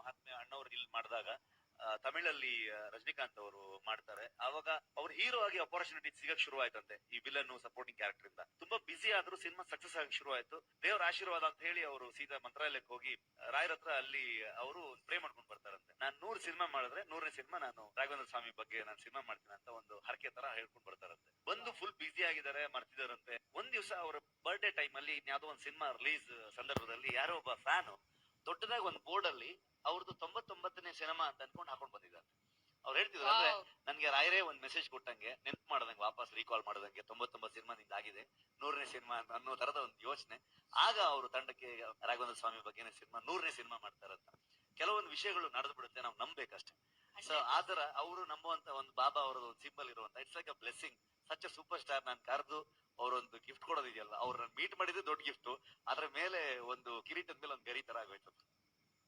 ಮಹಾತ್ಮೆ ಅಣ್ಣವ್ರು ಇಲ್ಲಿ ಮಾಡಿದಾಗ ತಮಿಳಲ್ಲಿ ರಜನಿಕಾಂತ್ ಅವರು ಮಾಡ್ತಾರೆ. ಅವಾಗ ಅವ್ರು ಹೀರೋ ಆಗಿ ಅಪರ್ಚುನಿಟಿ ಸಿಗಕ್ ಶುರು ಆಯ್ತಂತೆ ಈ ವಿಲನ್ ಸಪೋರ್ಟಿಂಗ್ ಕ್ಯಾರೆಕ್ಟರ್ ಇಂದ. ತುಂಬಾ ಬಿಸಿ ಆದ್ರೂ ಸಿನಿಮಾ ಸಕ್ಸಸ್ ಆಗಿ ಶುರು ಆಯ್ತು. ದೇವ್ರ ಆಶೀರ್ವಾದ ಅಂತ ಹೇಳಿ ಅವರು ಸೀದಾ ಮಂತ್ರಾಲಯಕ್ಕೆ ಹೋಗಿ ರಾಯರ ಹತ್ರ ಅಲ್ಲಿ ಅವರು ಪ್ರೇ ಮಾಡ್ಕೊಂಡು ಬರ್ತಾರಂತೆ. ನಾನ್ 100 ಸಿನಿಮಾ ಮಾಡಿದ್ರೆ 100ನೇ ಸಿನಿಮಾ ನಾನು ರಾಘವೇಂದ್ರ ಸ್ವಾಮಿ ಬಗ್ಗೆ ನಾನು ಸಿನಿಮಾ ಮಾಡ್ತೀನಿ ಅಂತ ಒಂದು ಹರಕೆ ತರ ಹೇಳ್ಕೊಂಡು ಬರ್ತಾರಂತೆ. ಬಂದು ಫುಲ್ ಬಿಸಿ ಆಗಿದ್ದಾರೆ, ಮರ್ತಿದಾರಂತೆ. ಒಂದ್ ದಿವಸ ಅವ್ರ ಬರ್ಡೇ ಟೈಮ್ ಅಲ್ಲಿ ಯಾವ್ದೋ ಒಂದ್ ಸಿನಿಮಾ ರಿಲೀಸ್ ಸಂದರ್ಭದಲ್ಲಿ ಯಾರೋ ಒಬ್ಬ ಫ್ಯಾನ್ ದೊಡ್ಡದಾಗಿ ಒಂದ್ ಬೋರ್ಡ್ ಅಲ್ಲಿ ಅವ್ರದ್ದು 99ನೇ ಸಿನಿಮಾ ಅಂತ ಅನ್ಕೊಂಡು ಹಾಕೊಂಡ್ ಬಂದಿದ್ದಾರೆ. ಅವ್ರು ಹೇಳ್ತಿದ್ರು ಅಂದ್ರೆ ನನ್ಗೆ ರಾಯರೇ ಒಂದ್ ಮೆಸೇಜ್ ಕೊಟ್ಟಂಗೆ, ನೆನ್ಪು ಮಾಡದಂಗೆ, ವಾಪಸ್ ರೀಕಾಲ್ ಮಾಡದಂಗೆ 99 ಸಿನಿಮಾ ನಿಂದ ಆಗಿದೆ, 100ನೇ ಸಿನಿಮಾ ಅನ್ನೋ ತರದ ಒಂದು ಯೋಚನೆ. ಆಗ ಅವರು ತಂಡಕ್ಕೆ ರಾಘವೇಂದ್ರ ಸ್ವಾಮಿ ಬಗ್ಗೆನೇ ಸಿನಿಮಾ 100ನೇ ಸಿನಿಮಾ ಮಾಡ್ತಾರಂತ. ಕೆಲವೊಂದು ವಿಷಯಗಳು ನಡೆದು ಬಿಡುತ್ತೆ, ನಾವು ನಂಬೇಕಷ್ಟೇ. ಸೊ ಆತರ ಅವರು ನಂಬುವಂತ ಒಂದು ಬಾಬಾ ಅವರ ಒಂದು ಸಿಂಬಲ್ ಇರುವಂತ it's like a blessing. Such super star ನಾನು ಕರೆದು ಅವರೊಂದು ಗಿಫ್ಟ್ ಕೊಡೋದಿದೆಯಲ್ಲ, ಅವ್ರನ್ನ ಮೀಟ್ ಮಾಡಿದ್ರೆ ದೊಡ್ಡ ಗಿಫ್ಟ್. ಅದ್ರ ಮೇಲೆ ಒಂದು ಕಿರೀಟದ ಮೇಲೆ ಒಂದು ಗರಿ ತರ ಆಗೋಯ್ತು.